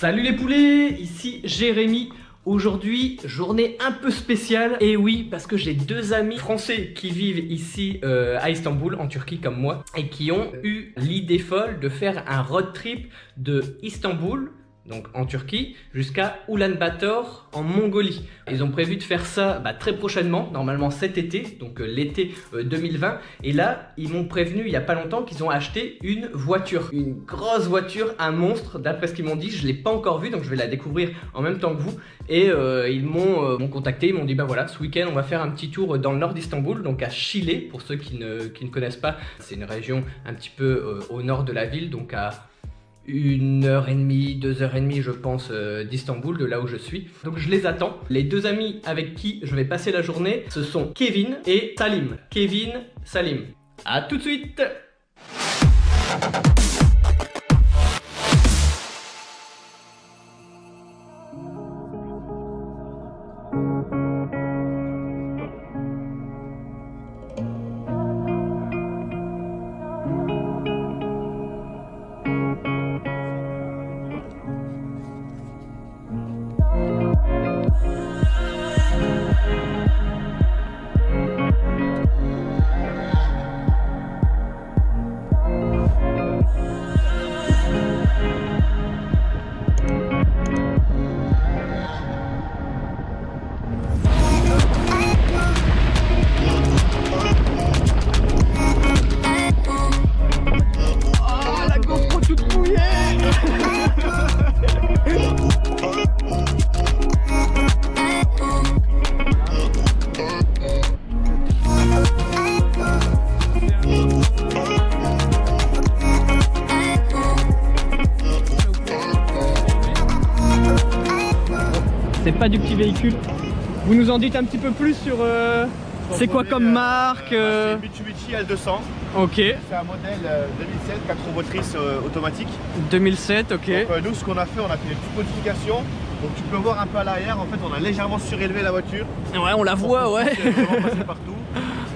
Salut les poulets, ici Jérémy. Aujourd'hui, journée un peu spéciale. Et oui, parce que j'ai deux amis français qui vivent ici à Istanbul, en Turquie comme moi, et qui ont eu l'idée folle de faire un road trip de Istanbul, donc en Turquie, jusqu'à Ulaanbaatar en Mongolie. Ils ont prévu de faire ça très prochainement, normalement cet été, donc l'été 2020. Et là, ils m'ont prévenu il n'y a pas longtemps qu'ils ont acheté une voiture. Une grosse voiture, un monstre, d'après ce qu'ils m'ont dit. Je ne l'ai pas encore vue, donc je vais la découvrir en même temps que vous. Et ils m'ont contacté, ils m'ont dit bah voilà, ce week-end on va faire un petit tour dans le nord d'Istanbul, donc à Şile, pour ceux qui ne connaissent pas. C'est une région un petit peu au nord de la ville, donc à 1h30, 2h30 je pense d'Istanbul, de là où je suis. Donc je les attends. Les deux amis avec qui je vais passer la journée, ce sont Kevin et Salim. Kevin, Salim. À tout de suite. C'est pas du petit véhicule. Vous nous en dites un petit peu plus sur c'est quoi comme marque C'est Mitsubishi L200. Ok. C'est un modèle 2007, 4 roues motrices automatique. 2007, ok. Donc, nous, ce qu'on a fait une petite modification. Donc tu peux voir un peu à l'arrière, en fait on a légèrement surélevé la voiture. Ouais, on la voit, ouais. Passer partout.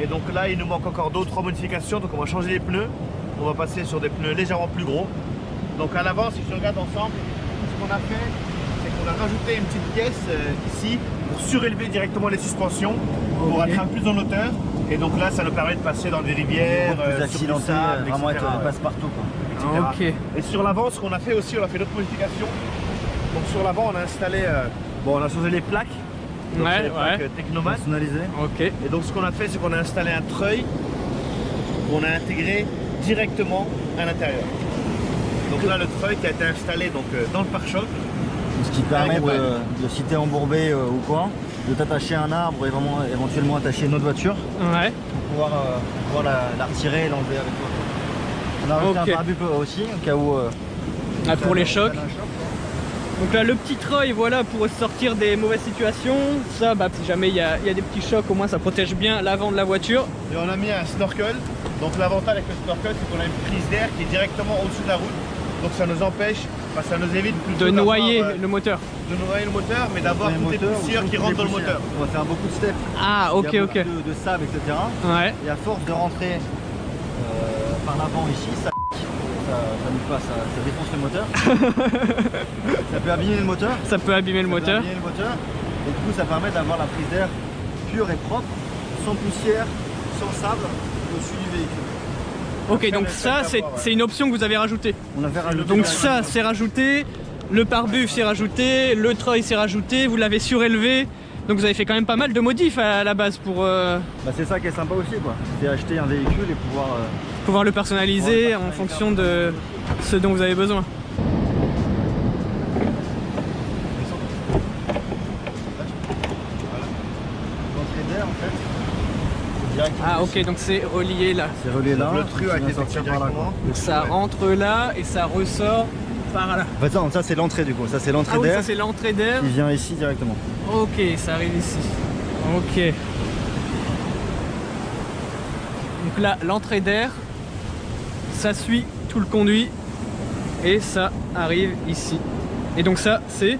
Et donc là il nous manque encore 2-3 modifications, donc on va changer les pneus. On va passer sur des pneus légèrement plus gros. Donc à l'avant, si tu regardes ensemble, ce qu'on a fait, c'est qu'on a rajouté une petite pièce ici pour surélever directement les suspensions, pour être un peu plus en hauteur. Et donc là ça nous permet de passer dans des rivières, plus accidenté, vraiment être passe-partout. Ok. Et sur l'avant, ce qu'on a fait aussi, on a fait d'autres modifications. Donc sur l'avant, on a installé, on a changé les plaques. Donc les plaques Technomat. Personnalisé. Ok. Et donc ce qu'on a fait, c'est qu'on a installé un treuil qu'on a intégré directement à l'intérieur. Donc là, le treuil qui a été installé dans le pare-choc. Ce qui permet de si t'es embourbé ou quoi, de t'attacher à un arbre et vraiment éventuellement attacher une autre voiture. Ouais. Pour pouvoir la retirer et l'enlever avec toi. On a rajouté un pare-buis aussi, au cas où. Pour les chocs. Donc là le petit treuil, voilà, pour sortir des mauvaises situations. Ça, si jamais il y a des petits chocs, au moins ça protège bien l'avant de la voiture. Et on a mis un snorkel. Donc l'avantage avec le snorkel, c'est qu'on a une prise d'air qui est directement au-dessus de la route. Donc ça nous empêche, ça nous évite de noyer le moteur. De noyer le moteur, mais d'avoir toutes les poussières qui rentrent dans le moteur. On va faire beaucoup de steps. Ah, ok, il y a beaucoup de sable, etc. Ouais. Et à force de rentrer par l'avant ici, ça défonce le moteur. Ça peut abîmer le moteur. Ça peut abîmer le moteur. Et du coup, ça permet d'avoir la prise d'air pure et propre, sans poussière, sans sable, au-dessus du véhicule. Ok, donc ça, c'est une option que vous avez rajoutée. On a fait rajouter. Donc ça, c'est rajouté. Le pare-buff, c'est rajouté. Le treuil, c'est rajouté. Vous l'avez surélevé. Donc vous avez fait quand même pas mal de modifs à la base pour... c'est ça qui est sympa aussi, quoi. C'est acheter un véhicule et pouvoir le personnaliser en fonction de ce dont vous avez besoin. L'entrée d'air, en fait. Ah ok, donc c'est relié là. C'est relié là. Le truc a été sorti directement. Ça rentre là et ça ressort par là. En fait, ça c'est l'entrée du coup. Ça c'est l'entrée d'air. Ça c'est l'entrée d'air. Qui vient ici directement. Ok, ça arrive ici. Ok. Donc là, l'entrée d'air, ça suit tout le conduit et ça arrive ici. Et donc ça, c'est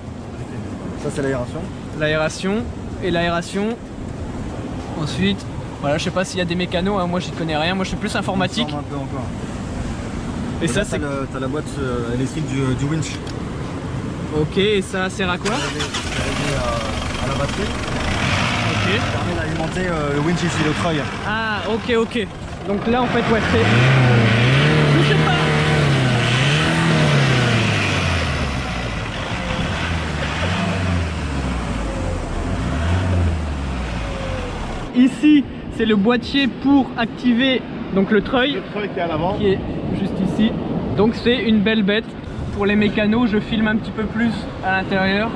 c'est l'aération. L'aération. Et l'aération, ensuite, voilà, je sais pas s'il y a des mécanos, hein, moi j'y connais rien, moi je suis plus informatique. Un peu encore. Et ça, c'est... T'as la boîte électrique du winch. Ok, et ça sert à quoi? C'est relié à la batterie. Ok. Ça permet d'alimenter le winch ici, le treuil. Ah, ok. Donc là, en fait, ouais, c'est... Je sais pas. Ici, c'est le boîtier pour activer donc le treuil. Le treuil qui est à l'avant. Qui est juste ici. Donc c'est une belle bête. Pour les mécanos, je filme un petit peu plus à l'intérieur.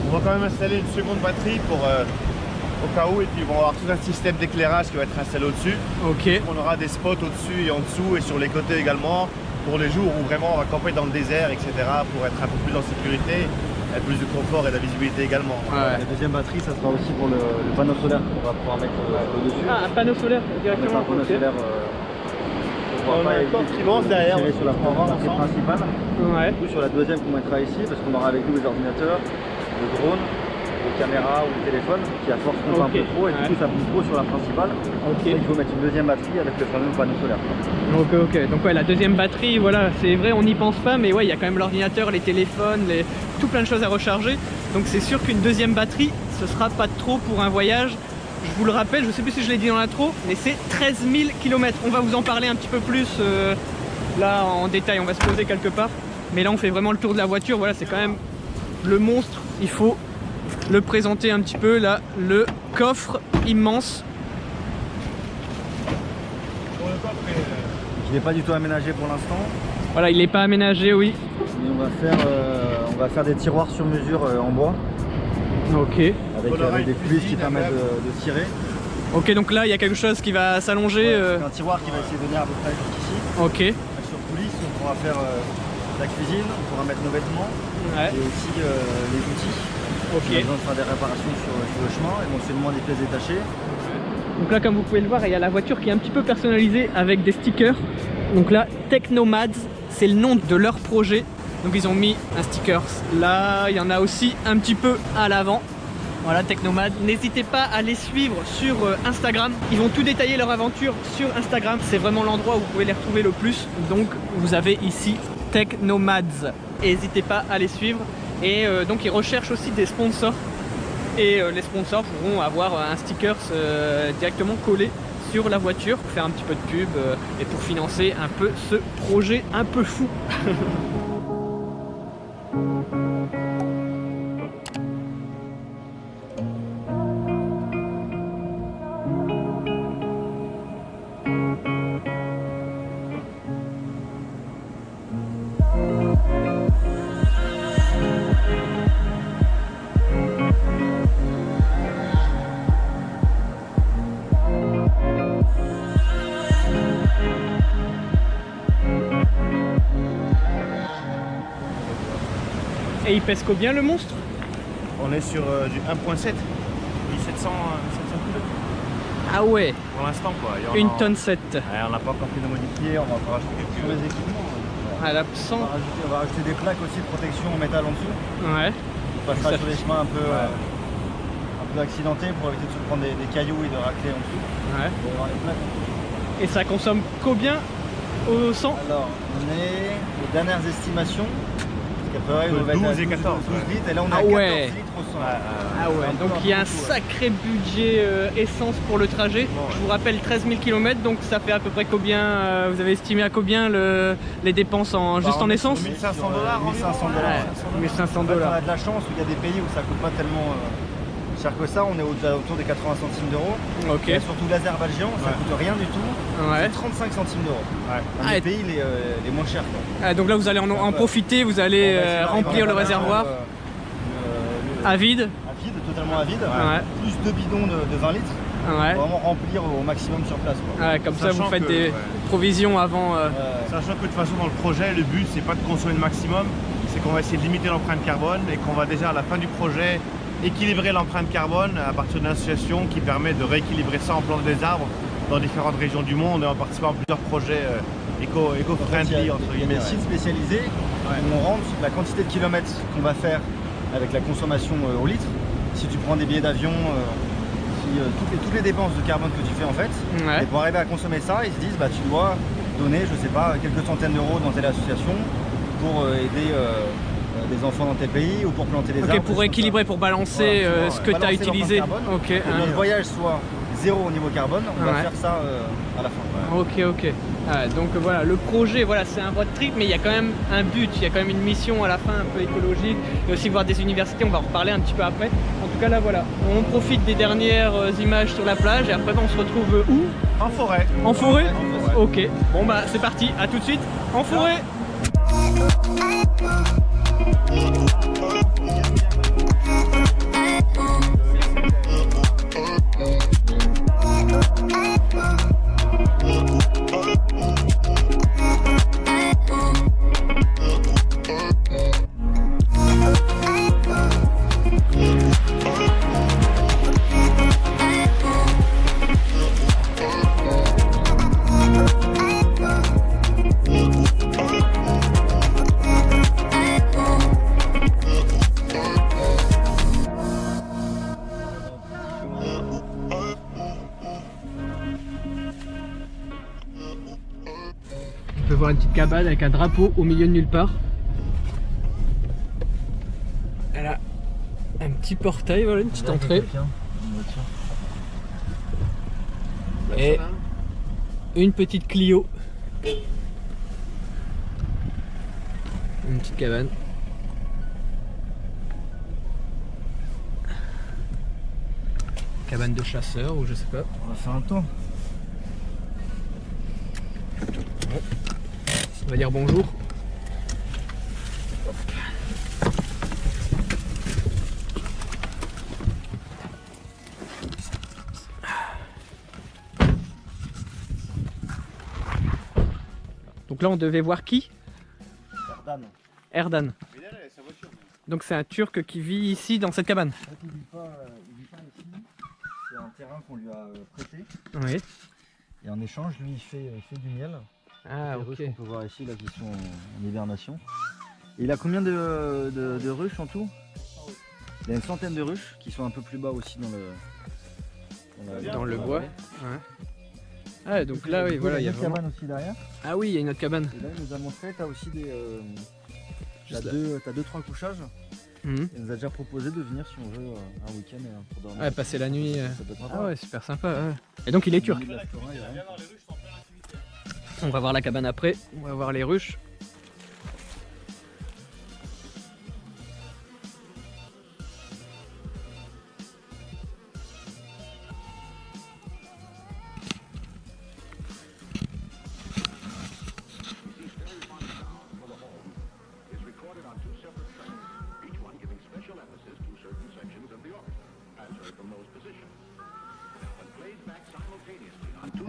On va quand même installer une seconde batterie pour au cas où, et puis ils vont avoir tout un système d'éclairage qui va être installé au-dessus. Ok. On aura des spots au-dessus et en dessous et sur les côtés également pour les jours où vraiment on va camper dans le désert, etc. pour être un peu plus en sécurité, avec plus de confort et de la visibilité également. Ouais. La deuxième batterie, ça sera aussi pour le panneau solaire qu'on va pouvoir mettre au-dessus. Ah, un panneau solaire directement. Un panneau ok. solaire. On a un corps qui lance derrière. Tiré sur la batterie principale. Ouais. Du coup, sur la deuxième qu'on mettra ici, parce qu'on aura avec nous les ordinateurs, le drone, les caméras ou le téléphone, qui à force pompe un peu trop, et du coup ça pousse trop sur la principale. Ok. Donc il faut mettre une deuxième batterie avec le fameux panneau solaire. Ok. Donc ouais, la deuxième batterie, voilà, c'est vrai, on n'y pense pas, mais ouais, il y a quand même l'ordinateur, les téléphones, tout plein de choses à recharger. Donc c'est sûr qu'une deuxième batterie, ce sera pas trop pour un voyage. Je vous le rappelle, je sais plus si je l'ai dit dans l'intro, mais c'est 13 000 km. On va vous en parler un petit peu plus là en détail, on va se poser quelque part. Mais là on fait vraiment le tour de la voiture, voilà, c'est quand même le monstre, il faut le présenter un petit peu. Là, le coffre immense. Qui n'est pas du tout aménagé pour l'instant. Voilà, il n'est pas aménagé, oui. Mais on va faire des tiroirs sur mesure en bois. Ok. Avec des cuisses qui permettent de tirer. Ok, donc là il y a quelque chose qui va s'allonger. Un tiroir qui va essayer de venir à peu près jusqu'ici. Ok. Sur coulisse, on pourra faire la cuisine, on pourra mettre nos vêtements Ouais. et aussi les outils. Ok. On a besoin de faire des réparations sur le chemin, éventuellement des pièces détachées. Donc là, comme vous pouvez le voir, il y a la voiture qui est un petit peu personnalisée avec des stickers. Donc là, Technomads, c'est le nom de leur projet. Donc ils ont mis un sticker là, il y en a aussi un petit peu à l'avant. Voilà, Technomads. N'hésitez pas à les suivre sur Instagram. Ils vont tout détailler leur aventure sur Instagram. C'est vraiment l'endroit où vous pouvez les retrouver le plus. Donc vous avez ici Technomads. N'hésitez pas à les suivre. Et donc ils recherchent aussi des sponsors. Et les sponsors pourront avoir un sticker directement collé sur la voiture pour faire un petit peu de pub et pour financer un peu ce projet un peu fou. Et il pèse combien le monstre? On est sur du 1.7 et 700 kg Ah ouais, pour l'instant quoi. Et une tonne 7. Ouais, on n'a pas encore fait de modifier, on va encore rajouter quelques Sur les équipements, À la on 100. va rajouter des plaques aussi de protection en métal en dessous. Ouais. On passera Ça sur des chemins un peu accidentés pour éviter de se prendre des cailloux et de racler en dessous. Ouais. On va avoir les plaques en dessous. Et ça consomme combien au 100? Alors, on est aux dernières estimations. Parce qu'après, on va 12 être à et 14, 12 litres, et là on est Ah à 14 ouais. litres au 100. Ah ouais, donc il y a un sacré budget essence pour le trajet. Bon, ouais. Je vous rappelle 13 000 km, donc ça fait à peu près combien, vous avez estimé à combien les dépenses juste en essence? 1500 $. 1500 Ouais, 1500 On $. a de la chance où il y a des pays où ça coûte pas tellement cher que ça. On est autour des 80 centimes d'euros. Ok. Et surtout l'Azerbaïdjan, ça Ouais. coûte rien du tout. Ouais. C'est 35 centimes d'euros. Ouais. Un Ah, des pays les moins chers. Quoi. Ah, donc là vous allez en profiter, vous allez On va essayer d'arriver remplir à le avoir, réservoir à à vide. vide, totalement à vide. Ouais. Plus 2 bidons de 20 litres. Ouais. Pour vraiment remplir au maximum sur place. Quoi. Ouais, comme ça vous Sachant faites que, des ouais. provisions avant. Sachant que de toute façon dans le projet, le but c'est pas de consommer le maximum, c'est qu'on va essayer de limiter l'empreinte carbone et qu'on va déjà à la fin du projet équilibrer l'empreinte carbone à partir d'une association qui permet de rééquilibrer ça en plantant des arbres dans différentes régions du monde et en participant à plusieurs projets éco-friendly entre Il y a guillemets. des sites spécialisés qui vont rendre la quantité de kilomètres qu'on va faire avec la consommation au litre. Si tu prends des billets d'avion toutes les dépenses de carbone que tu fais en fait. Ouais. Et pour arriver à consommer ça, ils se disent bah tu dois donner, je sais pas, quelques centaines d'euros dans telle association pour aider des enfants dans tes pays ou pour planter des arbres. Ok, pour équilibrer, pour balancer voilà, ce que tu as balancer utilisé. l'empreinte carbone, Ok. et que notre voyage soit zéro au niveau carbone, on va Ouais. faire ça à la fin. Voilà. Ok. Ah, donc voilà, le projet, voilà, c'est un road trip, mais il y a quand même un but, il y a quand même une mission à la fin un peu écologique, et aussi voir des universités, on va en reparler un petit peu après. En tout cas là voilà, on profite des dernières images sur la plage et après on se retrouve où? En forêt. En forêt. Ok, bon bah c'est parti, à tout de suite, en forêt. On peut voir une petite cabane avec un drapeau au milieu de nulle part. Elle a un petit portail, voilà, une petite entrée. Et une petite Clio. Une petite cabane. Cabane de chasseurs ou je sais pas. On va faire un tour. On va dire bonjour. Donc là on devait voir qui? Erdan. Erdan. Donc c'est un Turc qui vit ici dans cette cabane. En fait, il vit pas ici. C'est un terrain qu'on lui a prêté. Oui. Et en échange, lui, il fait du miel. Ah Les ok. ruches qu'on peut voir ici, là, qui sont en hibernation. Et il a combien de ruches en tout? Il y a une centaine de ruches qui sont un peu plus bas aussi Dans le bois. Ouais. Ah donc là oui voilà il y a une vraiment... cabane aussi derrière. Ah oui il y a une autre cabane. Et là il nous a montré, t'as aussi des... Juste là. t'as 2-3 couchages. Mhm. Il nous a déjà proposé de venir si on veut un week-end pour dormir. Ouais passer la nuit. Ça peut être sympa. Ah ouais super sympa. Ouais. Et donc il est turc. Il y a de la forêt, il y a rien. On va voir la cabane après. On va voir les ruches.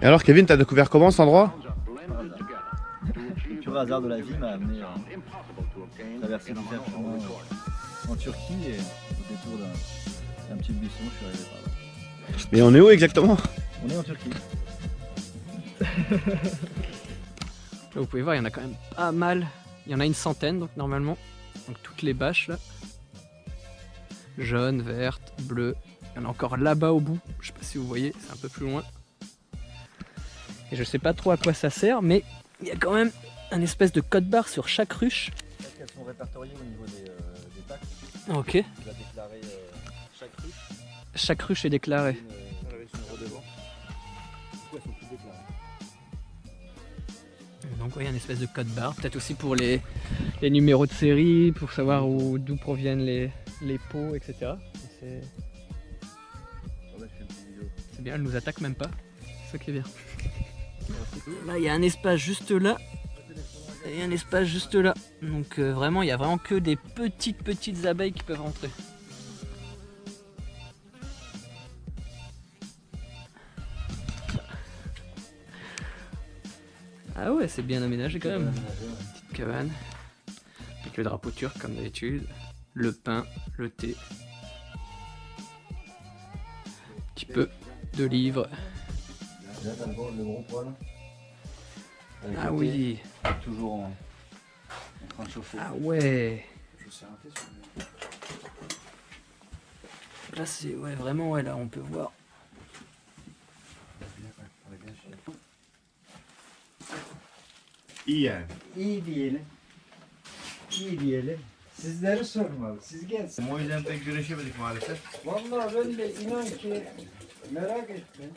Et alors Kevin, t'as découvert comment cet endroit? Le pur hasard de la vie m'a amené à traverser divers chemins en Turquie et au détour d'un petit buisson, je suis arrivé par là. Mais on est où exactement? On est en Turquie. Là, vous pouvez voir il y en a quand même pas mal. Il y en a une centaine donc normalement. Donc toutes les bâches là. Jaune, verte, bleu. Il y en a encore là-bas au bout. Je sais pas si vous voyez, c'est un peu plus loin. Et je sais pas trop à quoi ça sert, mais il y a quand même un espèce de code barre sur chaque ruche. Elles sont répertoriées au niveau des taxes. Ok. Tu vas déclarer chaque ruche. Chaque ruche est déclarée. Avec une redevance. Du coup, elles sont toutes déclarées. Donc ouais, il y a une espèce de code barre. Peut-être aussi pour les numéros de série, pour savoir d'où proviennent les pots, etc. C'est bien, elle nous attaque même pas. C'est ça qui est bien. Là, il y a un espace juste là. Et un espace juste là. Donc vraiment, il y a vraiment que des petites abeilles qui peuvent rentrer. Ah ouais, c'est bien aménagé quand même. Petite cabane. Avec le drapeau turc comme d'habitude. Le pain, le thé. Un petit peu de livres. Là, t'as le gros poêle. Ah oui. Toujours en train de chauffer. Ah ouais. Je sais un thé sur Là c'est ouais vraiment ouais là on peut voir İyi yani. İyi diyelim. İyi diyelim. Sizleri sormalı. Siz gelsin. O yüzden pek güreşemedik maalesef. Vallahi ben de inan ki merak ettim.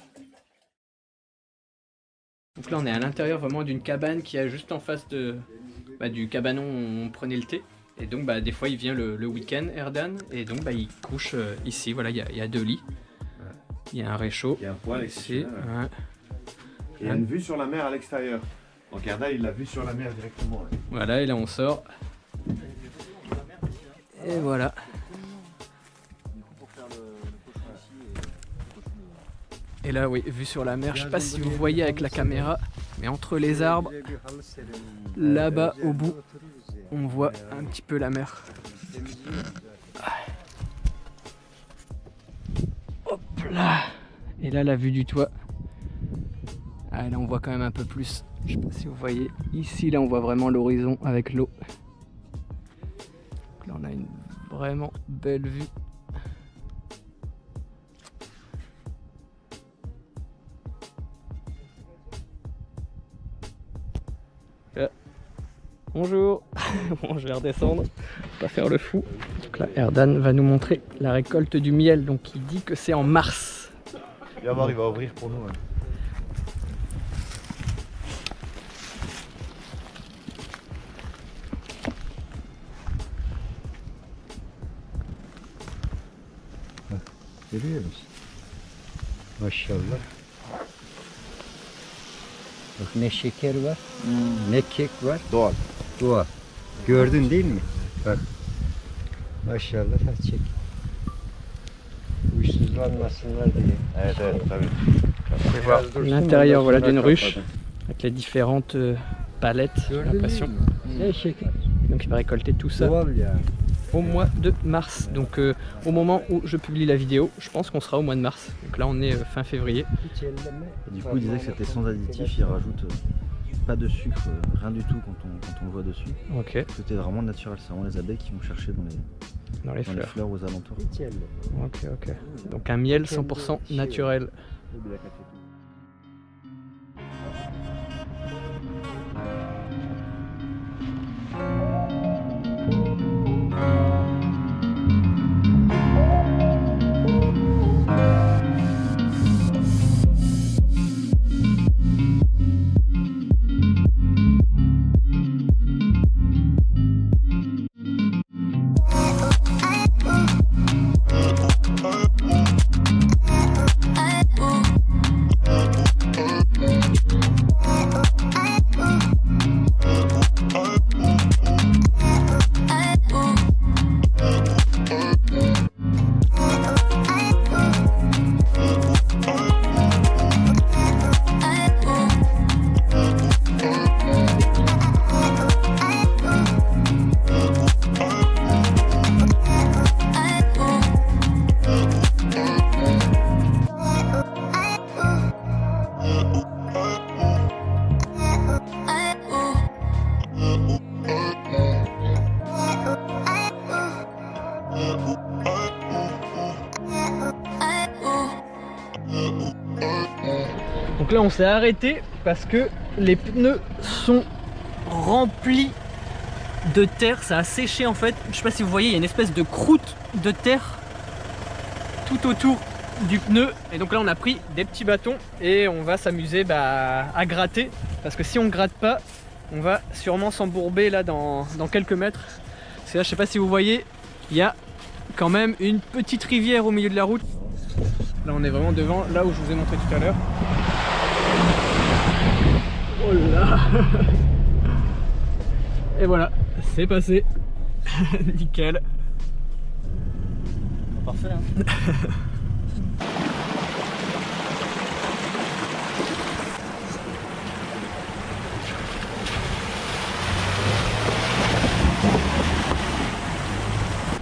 Donc là on est à l'intérieur vraiment d'une cabane qui est juste en face du cabanon où on prenait le thé. Et donc des fois il vient le week-end, Erdan, et donc il couche ici. Voilà, il y a 2 lits. Il y a un réchaud. Il y a un poêle ici. Ouais. Et il y a une vue sur la mer à l'extérieur. Donc Erdan il l'a vue sur la mer directement. Ouais. Voilà, et là on sort. Et voilà. Et là, oui, vue sur la mer, je sais pas si vous voyez avec la caméra, mais entre les arbres, là-bas au bout, on voit un petit peu la mer. Hop là. Et là, la vue du toit. Ah, là, on voit quand même un peu plus. Je sais pas si vous voyez. Ici, là, on voit vraiment l'horizon avec l'eau. Là, on a une vraiment belle vue. Bonjour. Bon, je vais redescendre, pas faire le fou. Donc là, Erdan va nous montrer la récolte du miel. Donc il dit que c'est en mars. Viens voir, il va ouvrir pour nous. Ouais. Görüyor musun? Maşallah. Bak ne şeker var, ne kek var. Doğal. Doğal. Gördün değil mi? Bak. Maşallah çek. Uysuzlanmasınlar diye. Evet evet tabii. L'intérieur voilà, d'une ruche avec les différentes palettes, j'ai l'impression. Ne şeker. Donc il va récolter tout ça Doğal yani. au mois de mars. Donc au moment où je publie la vidéo, je pense qu'on sera au mois de mars. Donc là on est fin février. Hiç elleme. Du coup, il disait que c'était sans additif, il rajoute pas de sucre, rien du tout quand on le voit dessus. Ok, Tout est vraiment naturel, c'est vraiment les abeilles qui vont chercher dans dans les les fleurs. fleurs aux alentours. Hiç elleme. Ok, ok. Donc un miel 100% naturel. Donc là on s'est arrêté parce que les pneus sont remplis de terre, ça a séché en fait. Je sais pas si vous voyez, il y a une espèce de croûte de terre tout autour du pneu. Et donc là on a pris des petits bâtons et on va s'amuser à gratter. Parce que si on gratte pas, on va sûrement s'embourber là dans quelques mètres. Parce que là je sais pas si vous voyez, il y a quand même une petite rivière au milieu de la route. Là on est vraiment devant, là où je vous ai montré tout à l'heure. Oh là. Et voilà, c'est passé. Nickel. Parfait, hein.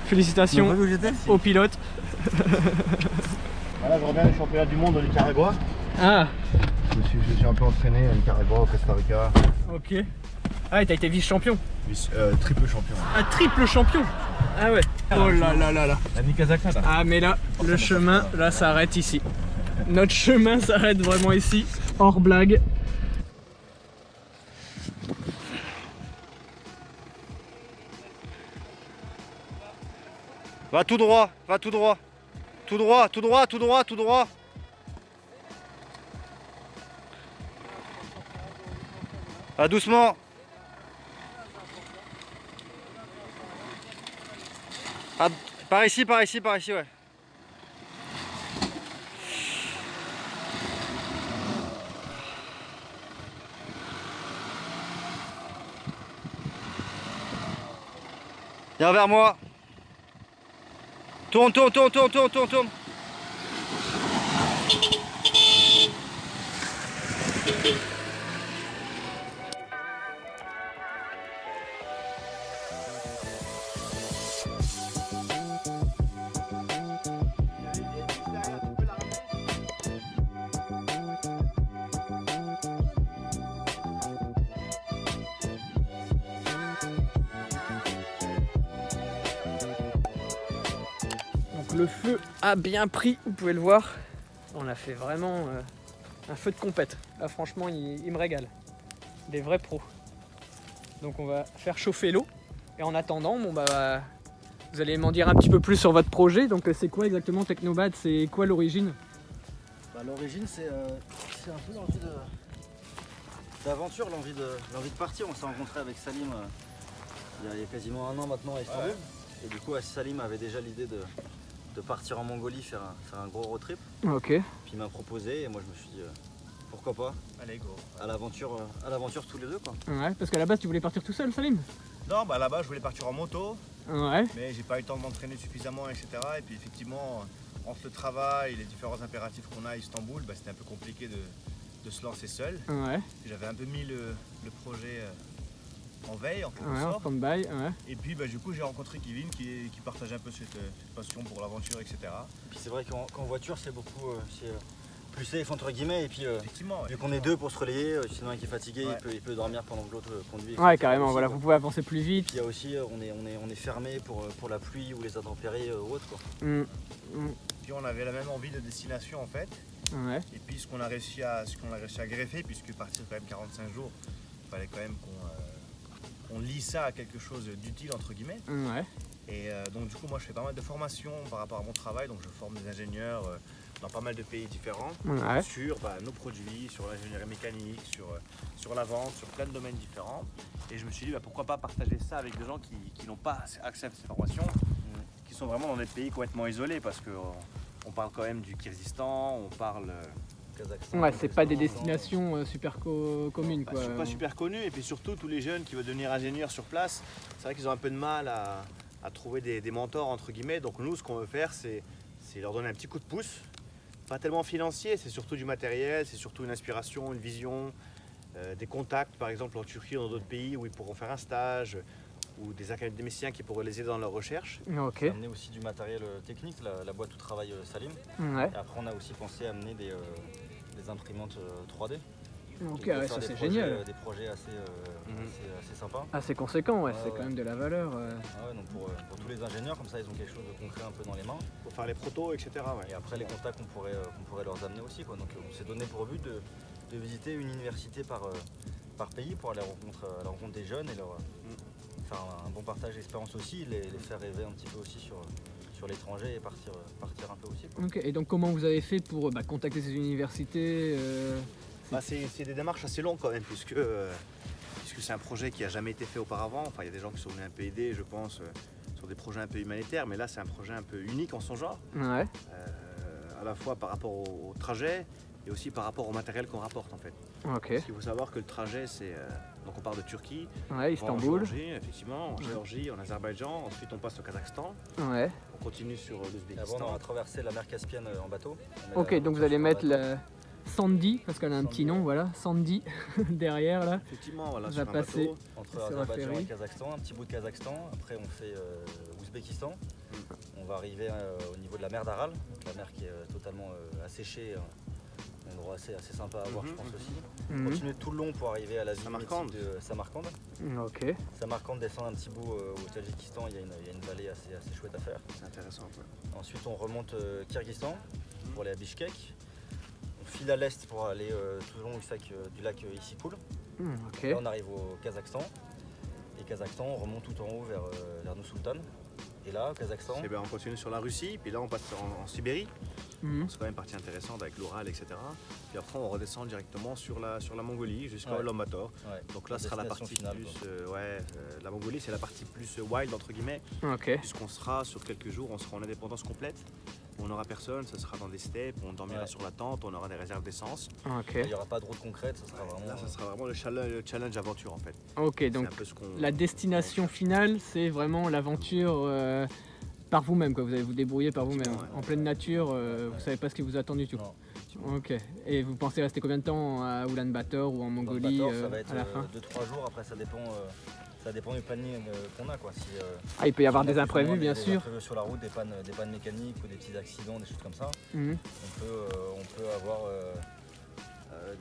Félicitations au pilote. Voilà, je reviens des championnats du monde au Nicaragua. Ah, Je suis un peu entraîné au Nicaragua, au Costa Rica. ok. Ah, et t'as été vice-champion. Triple champion. Un triple champion. Ah ouais. Oh là là là là. La Nikazaka là. Ah mais là, le chemin, là s'arrête ici. Notre chemin s'arrête vraiment ici. Hors blague. Va tout droit, va tout droit. Tout droit, tout droit, tout droit, tout droit. Ah, doucement. Ah, par ici, ouais. Viens vers moi. Tourne, tourne, tourne, tourne, tourne, tourne, tourne. Le feu a bien pris, vous pouvez le voir. On a fait vraiment un feu de compète. Là franchement il me régale. Des vrais pros. Donc on va faire chauffer l'eau. Et en attendant, bon bah vous allez m'en dire un petit peu plus sur votre projet. Donc c'est quoi exactement Technobad? C'est quoi l'origine? Bah, l'origine c'est un peu l'envie d'aventure, l'envie de partir. On s'est rencontré avec Salim il y a quasiment un an maintenant à Istanbul. Ouais. Et du coup Salim avait déjà l'idée de partir en Mongolie, faire un gros road trip. Ok. Puis il m'a proposé et moi je me suis dit pourquoi pas. Allez go. À l'aventure tous les deux quoi. Ouais, parce qu'à la base tu voulais partir tout seul, Salim? Non, bah là-bas je voulais partir en moto, Ouais. mais j'ai pas eu le temps de m'entraîner suffisamment, etc. Et puis effectivement, entre le travail et les différents impératifs qu'on a à Istanbul, bah, c'était un peu compliqué de se lancer seul. Ouais. J'avais un peu mis le projet en veille en quelque Ouais, en sorte. stand-by, ouais. Et puis bah, du coup j'ai rencontré Kevin qui partageait un peu cette passion pour l'aventure, etc. Et puis c'est vrai qu'en voiture c'est beaucoup plus safe entre guillemets et puis Effectivement, vu qu'on est deux pour se relayer, sinon un qui est fatigué Ouais. il peut dormir pendant que l'autre conduit. Ouais, carrément, aussi, voilà, quoi. vous pouvez avancer plus Et vite. puis il y a aussi on est fermé pour la pluie ou les intempéries ou autre quoi. Puis on avait la même envie de destination en fait. Ouais. Et puis ce qu'on a réussi à greffer, puisque partir quand même 45 jours, il fallait quand même qu'on lie ça à quelque chose d'utile entre guillemets. Ouais. Et donc du coup moi je fais pas mal de formations par rapport à mon travail, donc je forme des ingénieurs dans pas mal de pays différents Ouais. sur nos produits, sur l'ingénierie mécanique, sur la vente, sur plein de domaines différents. Et je me suis dit pourquoi pas partager ça avec des gens qui n'ont pas accès à ces formations, qui sont vraiment dans des pays complètement isolés, parce que on parle quand même du Kyrgyzstan, on parle Kazakhstan. Ouais, c'est pas des destinations super communes quoi. pas super connus, et puis surtout tous les jeunes qui veulent devenir ingénieurs sur place, c'est vrai qu'ils ont un peu de mal à trouver des mentors entre guillemets. Donc nous ce qu'on veut faire c'est leur donner un petit coup de pouce, pas tellement financier, c'est surtout du matériel, c'est surtout une inspiration, une vision, des contacts par exemple en Turquie ou dans d'autres pays où ils pourront faire un stage, ou des académiciens qui pourraient les aider dans leur recherche. Ok. Amener aussi du matériel technique, la boîte où travaille Salim. Ouais. Et après on a aussi pensé à amener des imprimantes 3D. Ok, Donc, ouais, faire ça des c'est projets, génial. Des projets assez sympas. Ah, c'est conséquent, ouais, Ouais, c'est ouais. quand même de la valeur. Ah ouais, donc pour tous les ingénieurs, comme ça ils ont quelque chose de concret un peu dans les mains. Pour faire les protos, etc. Ouais. Et après les contacts qu'on pourrait leur amener aussi quoi. Donc on s'est donné pour but de visiter une université par pays pour aller à la rencontre des jeunes et leur faire un bon partage d'expérience aussi, les faire rêver un petit peu aussi sur l'étranger et partir un peu aussi quoi. Ok, et donc comment vous avez fait pour contacter ces universités C'est des démarches assez longues quand même, puisque c'est un projet qui n'a jamais été fait auparavant. Enfin, il y a des gens qui sont venus un peu aider, je pense, sur des projets un peu humanitaires, mais là c'est un projet un peu unique en son genre, Ouais. à la fois par rapport au trajet et aussi par rapport au matériel qu'on rapporte en fait. Ok. Parce qu'il faut savoir que le trajet c'est... donc on part de Turquie, Ouais, on va en Istanbul. Géorgie, effectivement, en Géorgie, en Azerbaïdjan, ensuite on passe au Kazakhstan, Ouais. on continue sur Et avant on l'Ouzbékistan. va traverser la mer Caspienne en bateau. Ok, donc vous allez mettre la Sandy, parce qu'elle a un petit nom, voilà, Sandy, derrière là. Effectivement, voilà, On sur va un passer. bateau. Entre Sur un Azerbaïdjan ferry. et Kazakhstan, un petit bout de Kazakhstan, après on fait Ouzbékistan. On va arriver au niveau de la mer d'Aral, donc la mer qui est totalement asséchée, un endroit assez sympa à voir je pense aussi. Mhm. Continuer tout le long pour arriver à la ville Samarcande. de Samarcande. Ok. Samarcande descend un petit bout au Tadjikistan, il y a une vallée assez chouette à faire. C'est intéressant. Ouais. Ensuite on remonte Kyrgyzstan pour aller à Bishkek. On file à l'est pour aller tout le long du lac Issyk-Kul. Ok. Là on arrive au Kazakhstan. Et Kazakhstan on remonte tout en haut vers Nur-Sultan. Et là, au Kazakhstan, Eh ben, on continue sur la Russie, puis là on passe en Sibérie. Mhm. C'est quand même une partie intéressante avec l'Oural, etc. Puis après on redescend directement sur la Mongolie jusqu'à Ouais. Ulaanbaatar. ouais, Donc là ce sera la destination partie finale, plus... quoi. la Mongolie c'est la partie plus wild entre guillemets, Ok. puisqu'on sera sur quelques jours, on sera en indépendance complète. On n'aura personne, ce sera dans des steppes, on dormira Ouais. sur la tente, on aura des réserves d'essence. Ok. Il n'y aura pas de route concrète, ça sera vraiment. Là ça sera vraiment le challenge aventure en fait. Ok, donc C'est un peu ce qu'on... la destination finale, c'est vraiment l'aventure par vous-même, quoi. Vous allez vous débrouiller par vous-même. Ouais. En pleine nature, vous savez pas ce qui vous attend du tout. Non. Ok. Et vous pensez rester combien de temps à Ulaanbaatar ou en Mongolie Ulaanbaatar, ça va être à la fin 2-3 jours, après ça dépend du planning qu'on a. Quoi. Si, Ah, il peut y avoir si on a des plus ou imprévus, moins bien des sûr. imprévus sur la route, des pannes mécaniques ou des petits accidents, des choses comme ça, Mhm. on peut avoir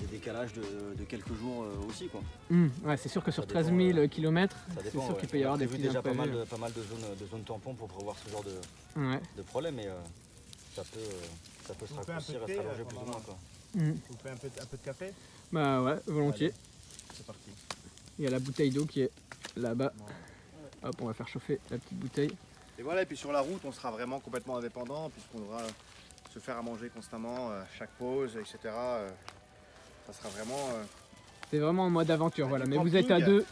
des décalages de quelques jours aussi. Quoi. Ouais, c'est sûr que sur Ça 13 dépend, 000 km, Ça c'est dépend, sûr ouais. qu'il peut y avoir On a des prévu petits déjà pas imprévus. mal de zones tampons pour prévoir ce genre Ouais. de problème, mais ça peut se On fait un peu raccourcir de et se thé, rallonger plus ou pendant- moins. Quoi. Mhm. Vous faites un peu de café? Bah ouais, volontiers. Allez, c'est parti. Il y a la bouteille d'eau qui est là-bas. Hop, on va faire chauffer la petite bouteille. Et voilà, et puis sur la route, on sera vraiment complètement indépendant, puisqu'on devra se faire à manger constamment, chaque pause, etc. Ça sera vraiment... C'est vraiment en mode aventure, Ouais, voilà. du Mais vous êtes à camping. deux.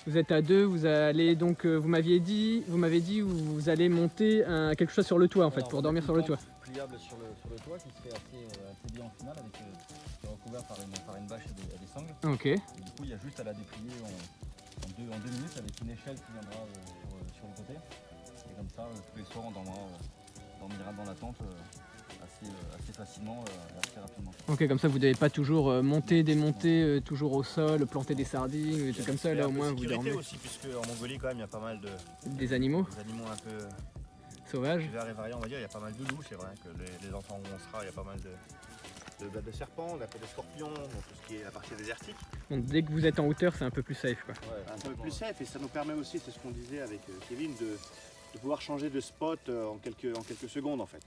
Vous êtes à deux, vous allez donc, vous m'avez dit, vous allez monter quelque chose sur le toit en fait, Alors, pour on a dormir une sur le toit. tente pliable sur le toit qui serait assez bien en finale, avec, qui est recouvert par une bâche et des sangles. Ok. Et du coup, il y a juste à la déplier en deux minutes avec une échelle qui viendra sur le côté. Et comme ça, tous les soirs, on dormira dans la tente assez facilement et assez rapidement. Ok, comme ça vous devez pas toujours monter, démonter, toujours au sol, planter des sardines, des trucs comme ça. Et Là un au peu de moins vous sécurité dormez. aussi, puisque en Mongolie, quand même, il y a pas mal Des animaux d'animaux un peu sauvages. divers et variés, on va dire. Il y a pas mal de loups, c'est vrai, que les enfants où on sera, il y a pas mal de serpents, un peu de scorpions, donc tout ce qui est la partie désertique. Donc, dès que vous êtes en hauteur, c'est un peu plus safe quoi. Un peu plus safe, et ça nous permet aussi, c'est ce qu'on disait avec Kevin, de pouvoir changer de spot en quelques secondes en fait.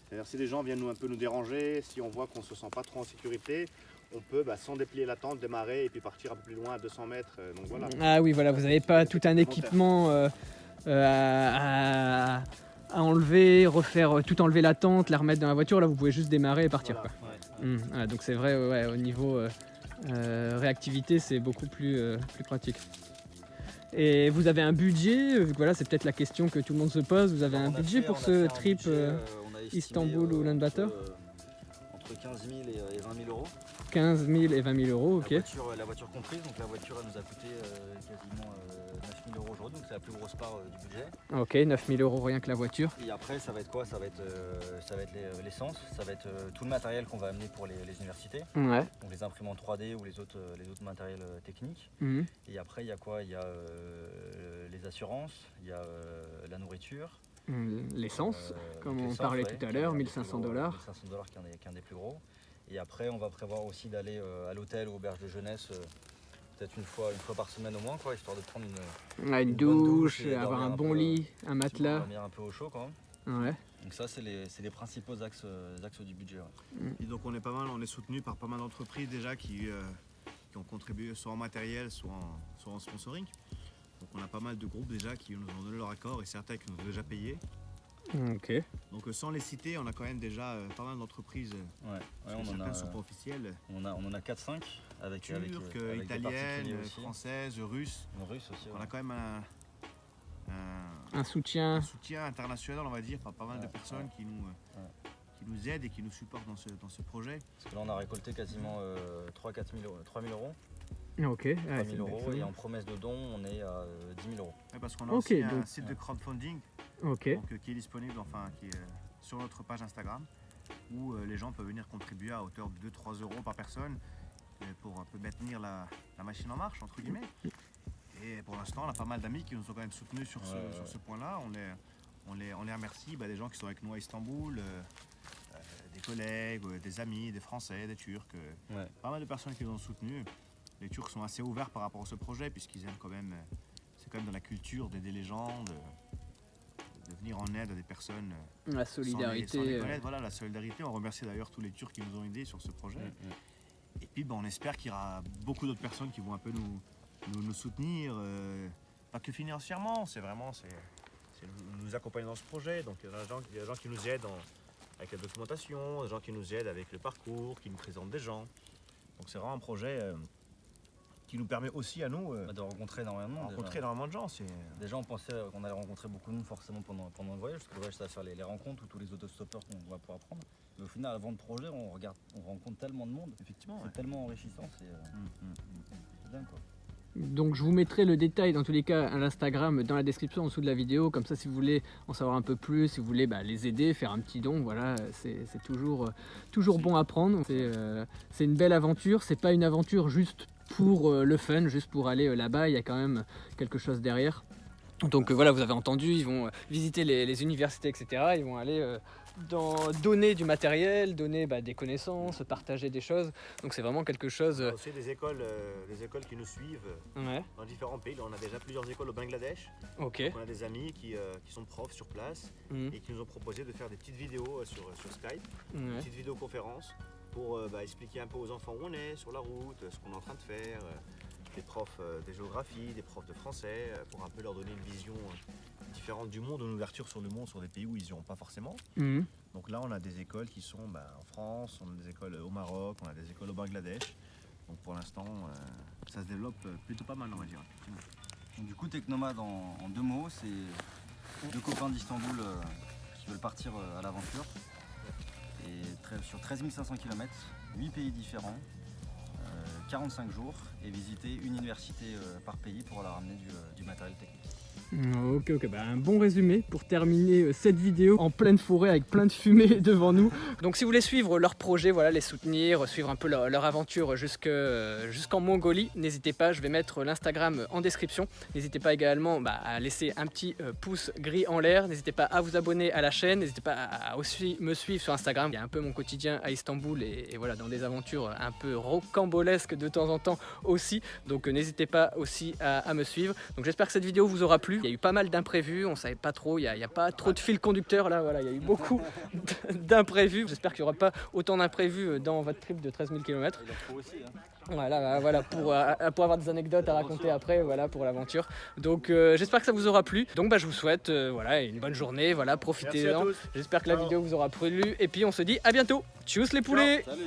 C'est-à-dire si les gens viennent un peu nous déranger, si on voit qu'on ne se sent pas trop en sécurité, on peut sans déplier la tente, démarrer et puis partir un peu plus loin à 200 mètres. Donc voilà. Ah oui, voilà, vous n'avez pas tout un équipement à enlever, tout enlever la tente, la remettre dans la voiture. Là, vous pouvez juste démarrer et partir Voilà. quoi. Ah, donc c'est vrai, ouais, au niveau réactivité, c'est beaucoup plus pratique. Et vous avez un budget, vu que voilà, c'est peut-être la question que tout le monde se pose. Vous avez un budget pour ce trip Istanbul ou Ulaanbaatar entre 15 000 et 20 000 euros. 15 000 et 20 000 euros, ok. La voiture comprise, donc la voiture elle nous a coûté quasiment 9 000 euros aujourd'hui, donc c'est la plus grosse part du budget. Ok, 9 000 euros rien que la voiture. Et après, ça va être quoi? Ça va être l'essence, ça va être tout le matériel qu'on va amener pour les universités, Ouais. donc les imprimantes 3D ou les autres matériels techniques. Mhm. Et après, il y a quoi? Il y a les assurances, il y a la nourriture. L'essence, comme donc on l'essence, parlait ouais, tout à qui est l'heure, un des 1 500 plus gros, $. 1 500 qui est un des plus gros. Et après, on va prévoir aussi d'aller à l'hôtel ou auberge de jeunesse, peut-être une fois par semaine au moins, quoi, histoire de prendre Une bonne douche, et avoir dormir un bon peu, lit, un matelas. dormir un peu au chaud quand même. Ouais. Donc ça, c'est les principaux axes du budget. Ouais. Et donc on est soutenu par pas mal d'entreprises déjà qui ont contribué soit en matériel, soit en sponsoring. Donc on a pas mal de groupes déjà qui nous ont donné leur accord et certains qui nous ont déjà payé. Ok. Donc sans les citer, on a quand même déjà pas mal d'entreprises, Ouais, parce que on, certaines en ne sont a, pas officielles. on en a 4-5 avec Turques, avec des italiennes, particuliers aussi. françaises, russes. Russes aussi. On Ouais. a quand même Un soutien. un soutien international, on va dire, par pas mal de Ouais, personnes qui nous aident et qui nous supportent dans ce projet. Parce que là, on a récolté quasiment 3 000 euros. Ok. 3 000 euros et en promesse de don, on est à 10 000 euros. Ouais, parce qu'on a Ok, aussi un donc- site de crowdfunding Ok. donc, qui est disponible, qui est sur notre page Instagram, où les gens peuvent venir contribuer à hauteur de 2-3 euros par personne pour un peu maintenir la machine en marche, entre guillemets. Et pour l'instant, on a pas mal d'amis qui nous ont quand même soutenus sur ce point-là. On les remercie, des gens qui sont avec nous à Istanbul, des collègues, des amis, des Français, des Turcs, Ouais. pas mal de personnes qui nous ont soutenus. Les Turcs sont assez ouverts par rapport à ce projet, puisqu'ils aiment quand même, c'est quand même dans la culture d'aider les gens, de venir en aide à des personnes La sans les solidarité. connaître. Voilà, la solidarité. On remercie d'ailleurs tous les Turcs qui nous ont aidés sur ce projet. Et puis on espère qu'il y aura beaucoup d'autres personnes qui vont un peu nous soutenir, pas que financièrement, c'est nous accompagner dans ce projet. Donc il y a des gens qui nous aident avec la documentation, des gens qui nous aident avec le parcours, qui nous présentent des gens. Donc c'est vraiment un projet qui nous permet aussi à nous De rencontrer énormément. énormément de gens. Déjà, on pensait qu'on allait rencontrer beaucoup de monde forcément pendant le voyage, parce que le voyage, ça va faire les rencontres ou tous les autostoppeurs qu'on va pouvoir prendre. Mais au final, avant le projet, on rencontre tellement de monde. Effectivement, C'est tellement enrichissant, c'est dingue quoi. Donc je vous mettrai le détail dans tous les cas à l'Instagram dans la description en dessous de la vidéo, comme ça si vous voulez en savoir un peu plus, si vous voulez les aider, faire un petit don, voilà, c'est toujours bon à prendre. C'est une belle aventure, c'est pas une aventure juste pour le fun, juste pour aller là-bas, il y a quand même quelque chose derrière. Donc voilà, vous avez entendu, ils vont visiter les universités, etc. Ils vont aller donner du matériel, donner des connaissances, partager des choses. Donc c'est vraiment quelque chose... On a aussi des écoles qui nous suivent Ouais, dans différents pays. Là, on a déjà plusieurs écoles au Bangladesh. ok. Donc, on a des amis qui sont profs sur place et qui nous ont proposé de faire des petites vidéos sur Skype, des Ouais. petites vidéoconférences pour expliquer un peu aux enfants où on est, sur la route, ce qu'on est en train de faire. Des profs de géographie, des profs de français, pour un peu leur donner une vision différente du monde, une ouverture sur le monde, sur des pays où ils n'y auront pas forcément. Mhm. Donc là, on a des écoles qui sont en France, on a des écoles au Maroc, on a des écoles au Bangladesh. Donc pour l'instant, ça se développe plutôt pas mal, on va dire. Donc, du coup, Technomade en 2 mots, c'est 2 copains d'Istanbul qui veulent partir à l'aventure. Et sur 13 500 km, 8 pays différents, 45 jours et visiter une université par pays pour leur amener du matériel technique. Ok, un bon résumé pour terminer cette vidéo en pleine forêt avec plein de fumée devant nous. Donc si vous voulez suivre leur projet, voilà, les soutenir, suivre un peu leur aventure jusqu'en Mongolie, n'hésitez pas, je vais mettre l'Instagram en description. N'hésitez pas également à laisser un petit pouce gris en l'air, n'hésitez pas à vous abonner à la chaîne, n'hésitez pas à aussi me suivre sur Instagram. Il y a un peu mon quotidien à Istanbul et voilà, dans des aventures un peu rocambolesques de temps en temps aussi. Donc n'hésitez pas aussi à me suivre. Donc j'espère que cette vidéo vous aura plu. Il y a eu pas mal d'imprévus, on savait pas trop, il n'y a pas trop de fil conducteur là, voilà, il y a eu beaucoup d'imprévus. J'espère qu'il n'y aura pas autant d'imprévus dans votre trip de 13 000 km. Il en faut aussi, hein. Voilà, pour avoir des anecdotes à raconter après, voilà, pour l'aventure. Donc j'espère que ça vous aura plu. Donc je vous souhaite une bonne journée, voilà, profitez-en. J'espère que la vidéo vous aura plu et puis on se dit à bientôt. Tchuss les poulets. Salut.